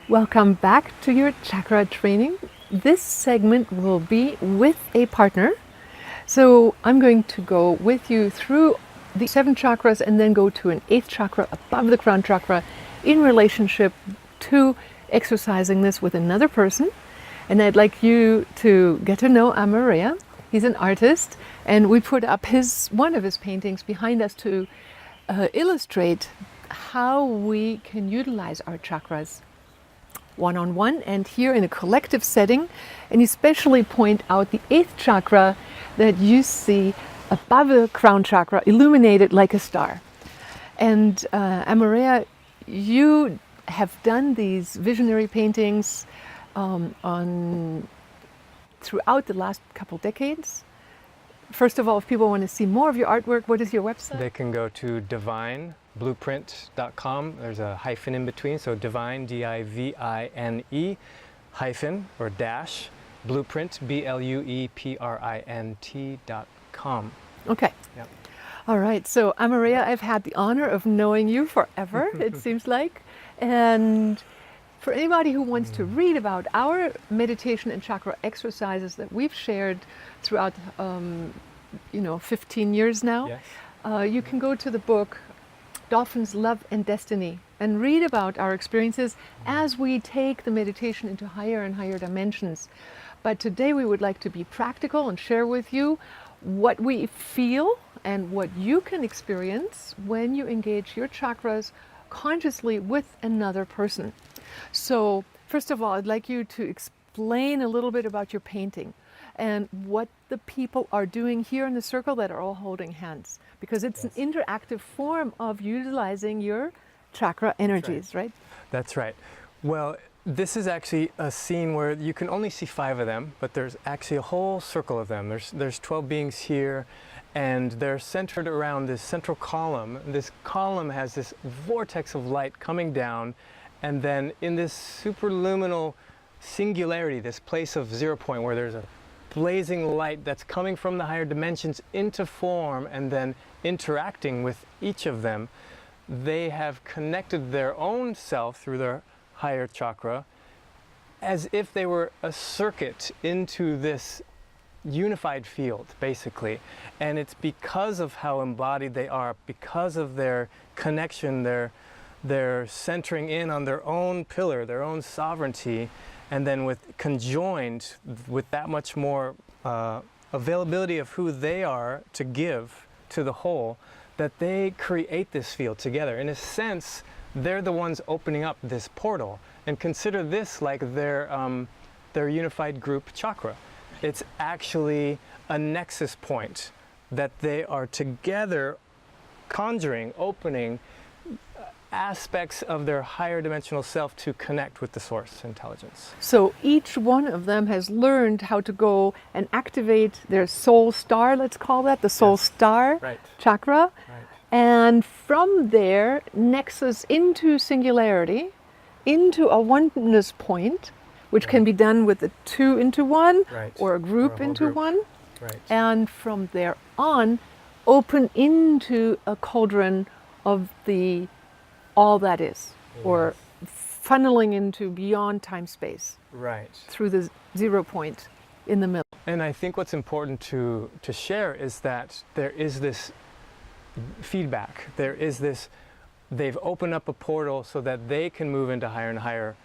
Welcome back to your chakra training. This segment will be with a partner. So I'm going to go with you through the 7 chakras and then go to an 8th chakra above the crown chakra in relationship to exercising this with another person. And I'd like you to get to know Amaria. He's an artist, and we put up one of his paintings behind us to illustrate how we can utilize our chakras one-on-one and here in a collective setting, and especially point out the 8th chakra that you see above the crown chakra, illuminated like a star. And Amaria, you have done these visionary paintings throughout the last couple decades. First of all, if people want to see more of your artwork, what is your website? They can go to divineblueprint.com. There's a hyphen in between, so divine, D-I-V-I-N-E, hyphen or dash, blueprint, BLUEPRINT.com. Okay. Yep. All right. So Amaria, I've had the honor of knowing you forever, it seems like. And for anybody who wants to read about our meditation and chakra exercises that we've shared throughout 15 years now, Yes. You can go to the book Dolphins, Love and Destiny and read about our experiences as we take the meditation into higher and higher dimensions. But today we would like to be practical and share with you what we feel and what you can experience when you engage your chakras consciously with another person. So first of all, I'd like you to explain a little bit about your painting and what the people are doing here in the circle that are all holding hands, because it's Yes. an interactive form of utilizing your chakra energies, right? That's right. Well, this is actually a scene where you can only see 5 of them, but there's actually a whole circle of them. There's 12 beings here, and they're centered around this central column. This column has this vortex of light coming down, and then in this superluminal singularity, this place of 0 point where there's a blazing light that's coming from the higher dimensions into form and then interacting with each of them, they have connected their own self through their higher chakra as if they were a circuit into this unified field, basically. And it's because of how embodied they are, because of their connection, their centering in on their own pillar, their own sovereignty, and then conjoined with that much more availability of who they are to give to the whole, that they create this field together. In a sense, they're the ones opening up this portal. And consider this like their unified group chakra. It's actually a nexus point that they are together conjuring, opening aspects of their higher dimensional self to connect with the source intelligence. So each one of them has learned how to go and activate their soul star, let's call that, the soul Yes. star Right. chakra. Right. And from there, nexus into singularity, into a oneness point, which can be done with a 2 into 1 Right. or a group Or a whole into group. 1. Right. And from there on, open into a cauldron of the all that is, or funneling into beyond time-space Right. through the 0 point in the middle. And I think what's important to share is that there is this feedback. There is this, they've opened up a portal so that they can move into higher and higher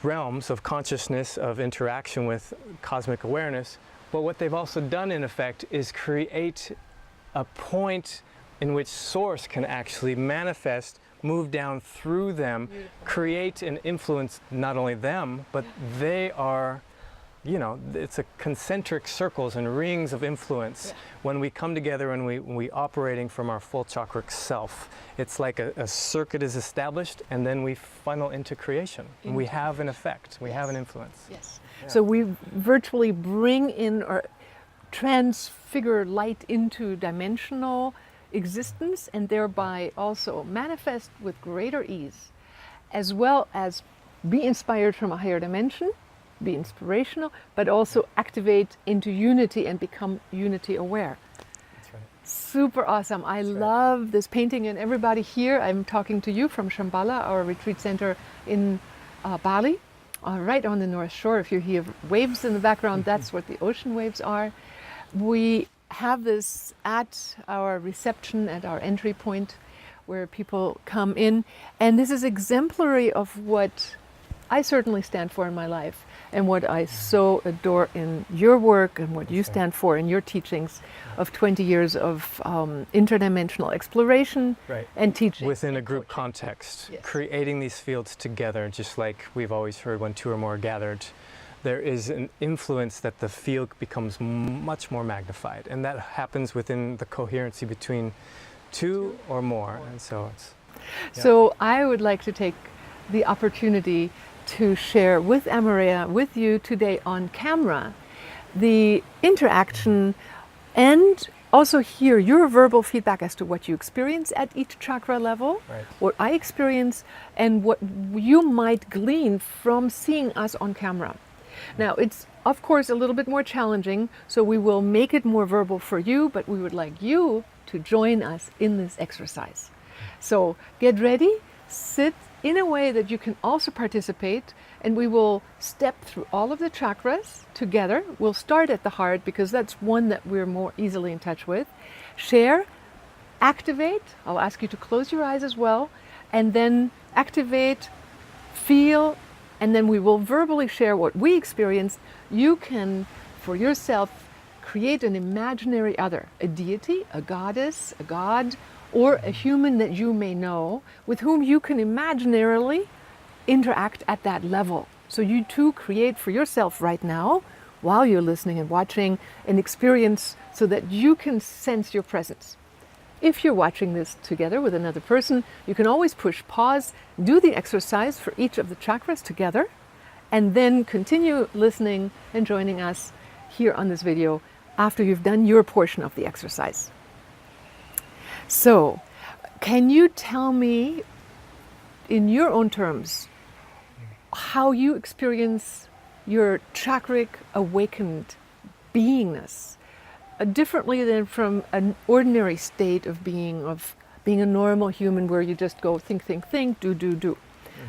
realms of consciousness, of interaction with cosmic awareness. But what they've also done, in effect, is create a point in which source can actually manifest, move down through them, create and influence not only them, but they are, it's a concentric circles and rings of influence when we come together and we operating from our full chakric self. It's like a circuit is established, and then we funnel into creation. And we have an effect, we have an influence. Yes. So we virtually bring in or transfigure light into dimensional existence, and thereby also manifest with greater ease, as well as be inspired from a higher dimension, be inspirational, but also activate into unity and become unity aware. That's right. Super awesome. I love this painting, and everybody here, I'm talking to you from Shambhala, our retreat center in Bali, right on the North Shore. If you hear waves in the background, that's what the ocean waves are. We have this at our reception, at our entry point, where people come in, and this is exemplary of what I certainly stand for in my life, and what I so adore in your work, and what you stand for in your teachings of 20 years of interdimensional exploration and teaching. Within a group context, Yes. creating these fields together, just like we've always heard, when two or more are gathered, there is an influence that the field becomes much more magnified, and that happens within the coherency between two or more. And so it's So I would like to take the opportunity to share with Amaria, with you today on camera, the interaction, and also hear your verbal feedback as to what you experience at each chakra level, Right. what I experience, and what you might glean from seeing us on camera. Now, it's of course a little bit more challenging, so we will make it more verbal for you, but we would like you to join us in this exercise. So get ready, sit in a way that you can also participate, and we will step through all of the chakras together. We'll start at the heart because that's one that we're more easily in touch with. Share, activate. I'll ask you to close your eyes as well, and then activate, feel, and then we will verbally share what we experience. You can, for yourself, create an imaginary other, a deity, a goddess, a god, or a human that you may know with whom you can imaginarily interact at that level. So you too create for yourself right now, while you're listening and watching, an experience so that you can sense your presence. If you're watching this together with another person, you can always push pause, do the exercise for each of the chakras together, and then continue listening and joining us here on this video after you've done your portion of the exercise. So, can you tell me, in your own terms, how you experience your chakric awakened beingness differently than from an ordinary state of being a normal human where you just go think, do.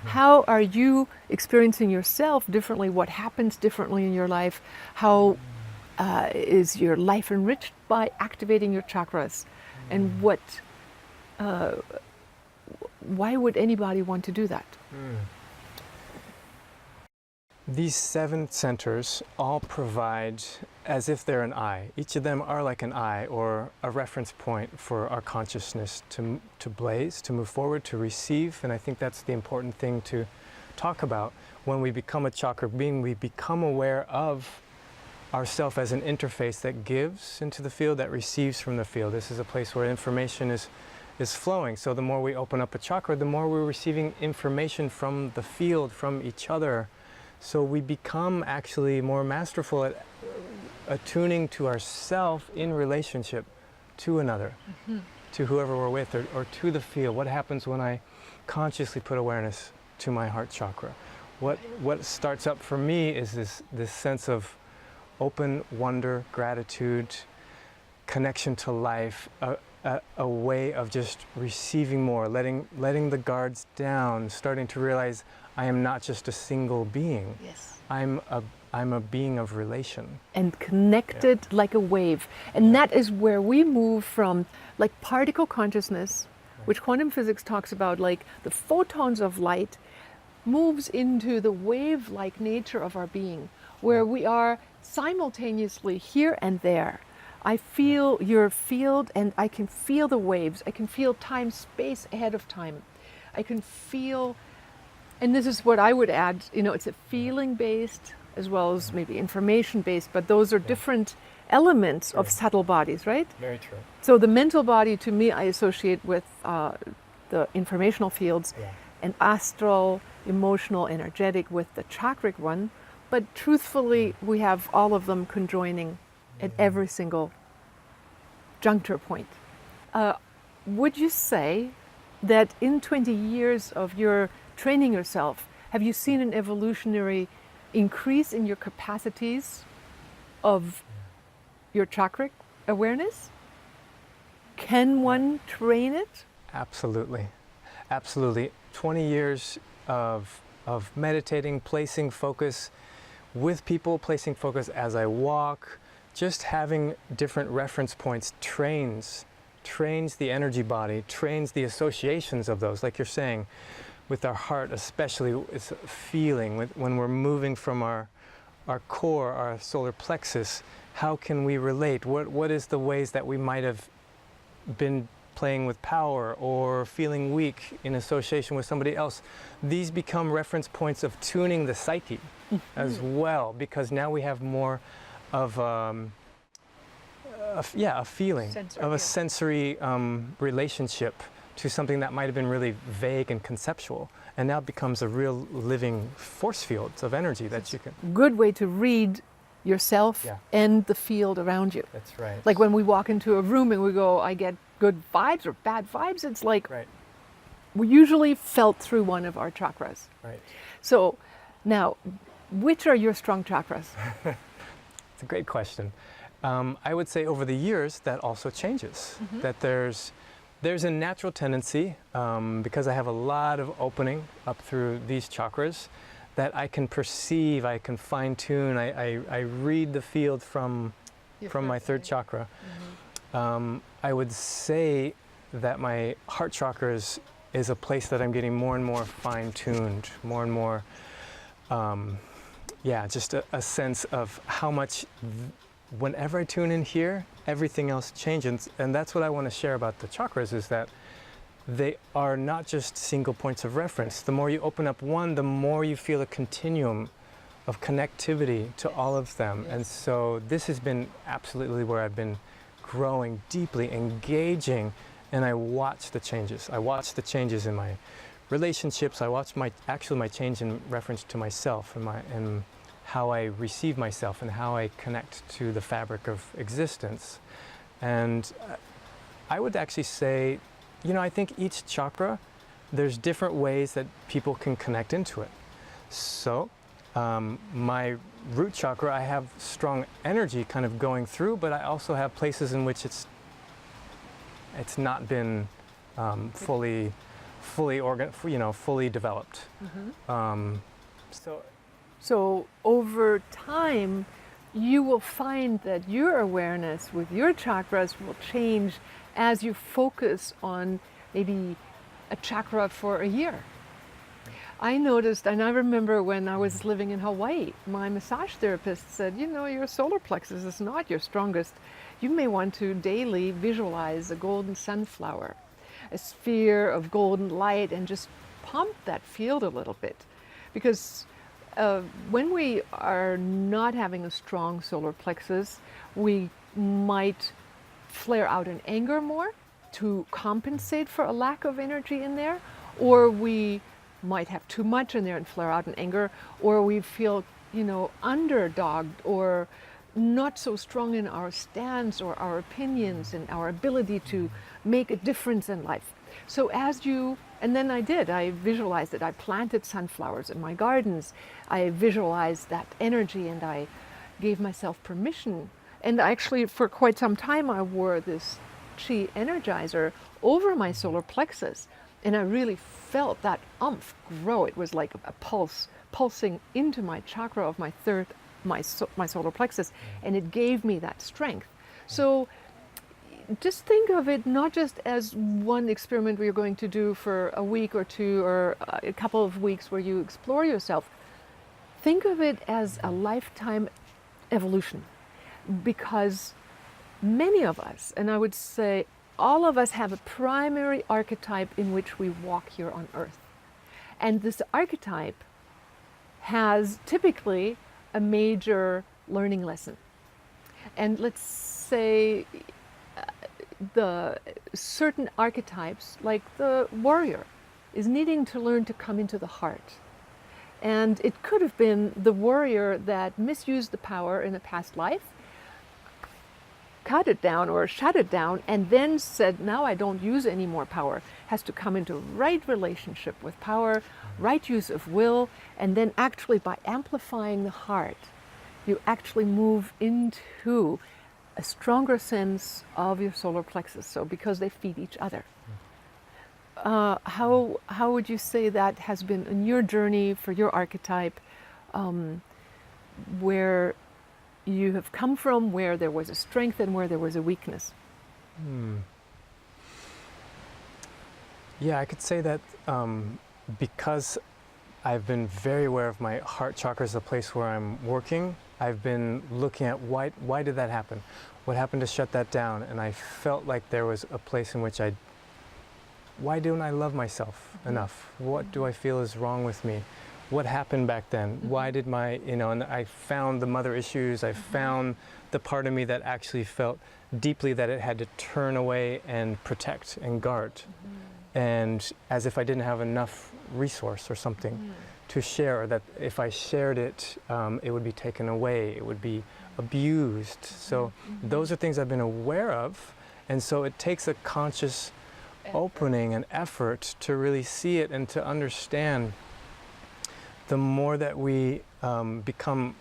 How are you experiencing yourself differently? What happens differently in your life? How is your life enriched by activating your chakras? And why would anybody want to do that? These 7 centers all provide as if they're an eye. Each of them are like an eye or a reference point for our consciousness to blaze, to move forward, to receive. And I think that's the important thing to talk about. When we become a chakra being, we become aware of ourself as an interface that gives into the field, that receives from the field. This is a place where information is flowing. So the more we open up a chakra, the more we're receiving information from the field, from each other. So we become actually more masterful at attuning to ourself in relationship to another, to whoever we're with, or to the field. What happens when I consciously put awareness to my heart chakra? What starts up for me is this sense of open wonder, gratitude, connection to life, a way of just receiving more, letting the guards down, starting to realize I am not just a single being. Yes. I'm a being of relation. And connected like a wave. And that is where we move from like particle consciousness, which quantum physics talks about, like the photons of light, moves into the wave-like nature of our being, where we are simultaneously here and there. I feel your field and I can feel the waves. I can feel time, space ahead of time. I can feel, and this is what I would add, it's a feeling-based as well as maybe information-based, but those are different elements of subtle bodies, right? Very true. So the mental body, to me, I associate with the informational fields, and astral, emotional, energetic with the chakric one. But truthfully, we have all of them conjoining at every single juncture point. Would you say that in 20 years of your training yourself, have you seen an evolutionary increase in your capacities of your chakric awareness? Can one train it? Absolutely. Absolutely. 20 years of of meditating, placing focus with people, placing focus as I walk. Just having different reference points trains the energy body, trains the associations of those, like you're saying, with our heart especially. It's a feeling when we're moving from our core, our solar plexus. How can we relate? What is the ways that we might have been playing with power or feeling weak in association with somebody else? These become reference points of tuning the psyche as well, because now we have more of a feeling of a sensory relationship to something that might have been really vague and conceptual, and now it becomes a real living force field of energy that you can. Good way to read yourself Yeah. and the field around you. That's right. Like when we walk into a room and we go, I get good vibes or bad vibes, it's like Right. we usually felt through one of our chakras. Right. So now, which are your strong chakras? It's a great question. I would say over the years that also changes. That there's a natural tendency, because I have a lot of opening up through these chakras, that I can perceive, I can fine tune, I read the field from my third chakra. I would say that my heart chakra is a place that I'm getting more and more fine tuned, more and more, just a sense of how much whenever I tune in here, everything else changes. And that's what I want to share about the chakras, is that they are not just single points of reference. The more you open up one, the more you feel a continuum of connectivity to all of them. And so this has been absolutely where I've been growing deeply, engaging, and I watch the changes. I watch the changes in my relationships. I watch my change in reference to myself and how I receive myself and how I connect to the fabric of existence. And I would actually say, I think each chakra, there's different ways that people can connect into it. So my root chakra, I have strong energy kind of going through, but I also have places in which it's not been fully developed. So over time, you will find that your awareness with your chakras will change as you focus on maybe a chakra for a year. I noticed, and I remember when I was living in Hawaii, my massage therapist said, your solar plexus is not your strongest. You may want to daily visualize a golden sunflower, a sphere of golden light, and just pump that field a little bit. Because when we are not having a strong solar plexus, we might flare out in anger more to compensate for a lack of energy in there, or we might have too much in there and flare out in anger, or we feel, underdogged or not so strong in our stance or our opinions and our ability to make a difference in life. So and then I visualized it. I planted sunflowers in my gardens. I visualized that energy and I gave myself permission. And actually for quite some time I wore this chi energizer over my solar plexus. And I really felt that oomph grow. It was like a pulsing into my chakra of my solar plexus, and it gave me that strength. So just think of it not just as one experiment we're going to do for a week or two or a couple of weeks where you explore yourself. Think of it as a lifetime evolution, because many of us, and I would say all of us, have a primary archetype in which we walk here on Earth. And this archetype has typically a major learning lesson. And let's say the certain archetypes, like the warrior, is needing to learn to come into the heart. And it could have been the warrior that misused the power in a past life, cut it down or shut it down, and then said, now I don't use any more power. Has to come into right relationship with power, right use of will, and then actually by amplifying the heart, you actually move into a stronger sense of your solar plexus. So because they feed each other. how would you say that has been in your journey for your archetype, where you have come from, where there was a strength and where there was a weakness? Yeah, I could say that because I've been very aware of my heart chakra as a place where I'm working, I've been looking at why did that happen? What happened to shut that down? And I felt like there was a place in which why don't I love myself enough? What do I feel is wrong with me? What happened back then? Why did and I found the mother issues, I found the part of me that actually felt deeply that it had to turn away and protect and guard. And as if I didn't have enough resource or something to share, or that if I shared it, it would be taken away, it would be abused. So those are things I've been aware of, and so it takes a conscious opening and effort to really see it and to understand. The more that we become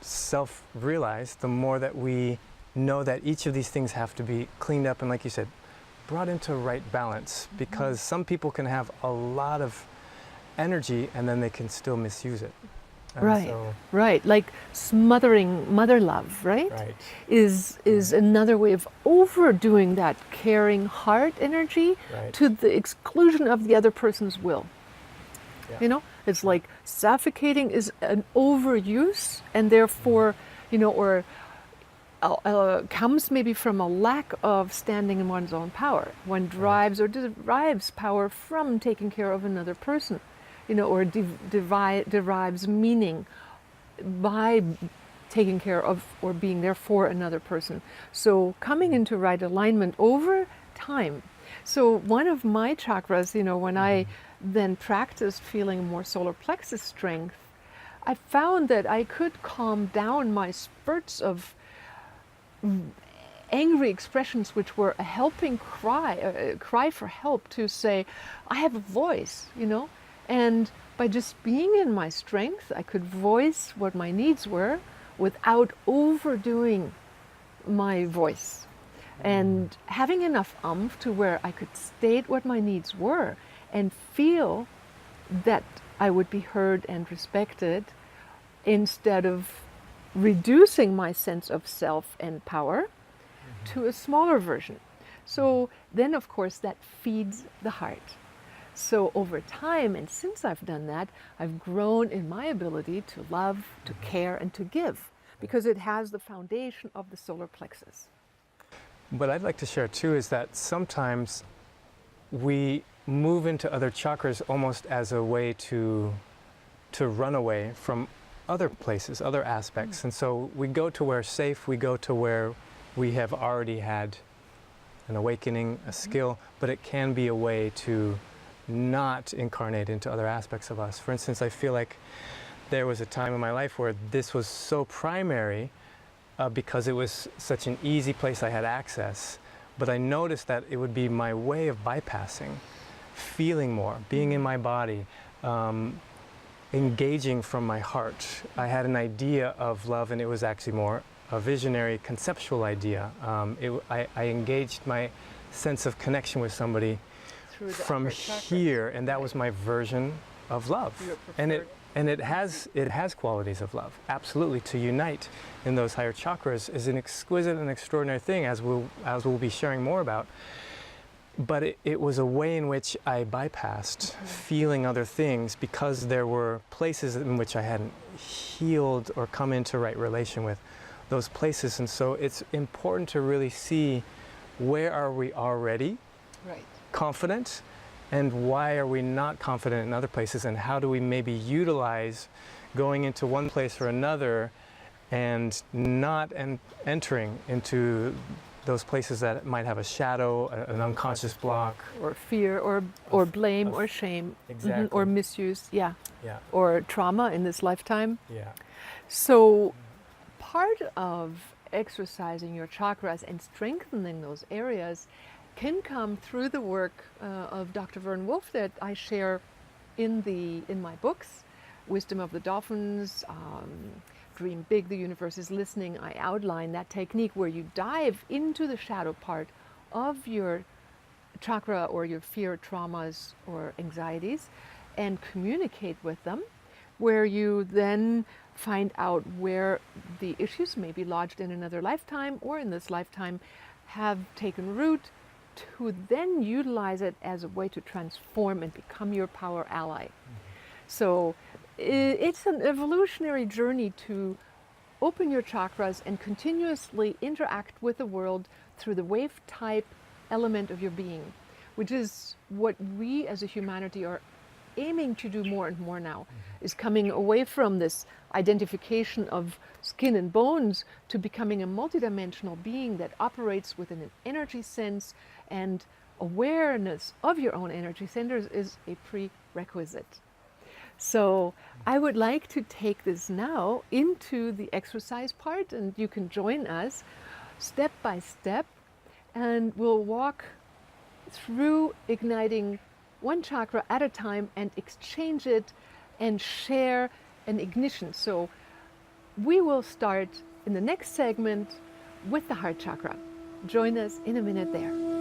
self-realized, the more that we know that each of these things have to be cleaned up and, like you said, brought into right balance, because some people can have a lot of energy and then they can still misuse it. And Right, so, right. Like smothering mother love, right? right. Is another way of overdoing that caring heart energy Right. to the exclusion of the other person's will. Yeah. You know, it's like suffocating is an overuse, and therefore, or comes maybe from a lack of standing in one's own power. One drives or derives power from taking care of another person, or derives meaning by taking care of or being there for another person. So coming into right alignment over time. So one of my chakras, when I then practiced feeling more solar plexus strength, I found that I could calm down my spurts of angry expressions, which were a helping cry for help, to say, I have a voice, and by just being in my strength, I could voice what my needs were without overdoing my voice, and having enough umph to where I could state what my needs were and feel that I would be heard and respected, instead of reducing my sense of self and power to a smaller version. So then, of course, that feeds the heart. So over time, and since I've done that, I've grown in my ability to love, to care, and to give, because it has the foundation of the solar plexus. What I'd like to share too is that sometimes we move into other chakras almost as a way to run away from other places, other aspects. And so we go to where safe, we go to where we have already had an awakening, a skill, but it can be a way to not incarnate into other aspects of us. For instance, I feel like there was a time in my life where this was so primary because it was such an easy place I had access, but I noticed that it would be my way of bypassing, feeling more, being in my body, engaging from my heart. I had an idea of love, and it was actually more a visionary, conceptual idea. I engaged my sense of connection with somebody from here, and that was my version of love. And it has qualities of love. Absolutely, to unite in those higher chakras is an exquisite and extraordinary thing, as we'll be sharing more about. But it was a way in which I bypassed feeling other things, because there were places in which I hadn't healed or come into right relation with those places. And so it's important to really see, where are we already confident, and why are we not confident in other places, and how do we maybe utilize going into one place or another and not entering into those places that might have a shadow, an unconscious block, or fear, or blame, or shame, exactly, or misuse, yeah, or trauma in this lifetime. yeah. So part of exercising your chakras and strengthening those areas can come through the work of Dr. Vern Wolf that I share in my books, Wisdom of the Dolphins, Dream Big, The Universe is Listening. I outline that technique where you dive into the shadow part of your chakra or your fear, traumas, or anxieties and communicate with them, where you then find out where the issues may be lodged in another lifetime or in this lifetime have taken root, to then utilize it as a way to transform and become your power ally. So it's an evolutionary journey to open your chakras and continuously interact with the world through the wave type element of your being, which is what we as a humanity are aiming to do more and more now, is coming away from this identification of skin and bones to becoming a multidimensional being that operates within an energy sense, and awareness of your own energy centers is a prerequisite. So I would like to take this now into the exercise part, and you can join us step by step, and we'll walk through igniting one chakra at a time and exchange it and share an ignition. So we will start in the next segment with the heart chakra. Join us in a minute there.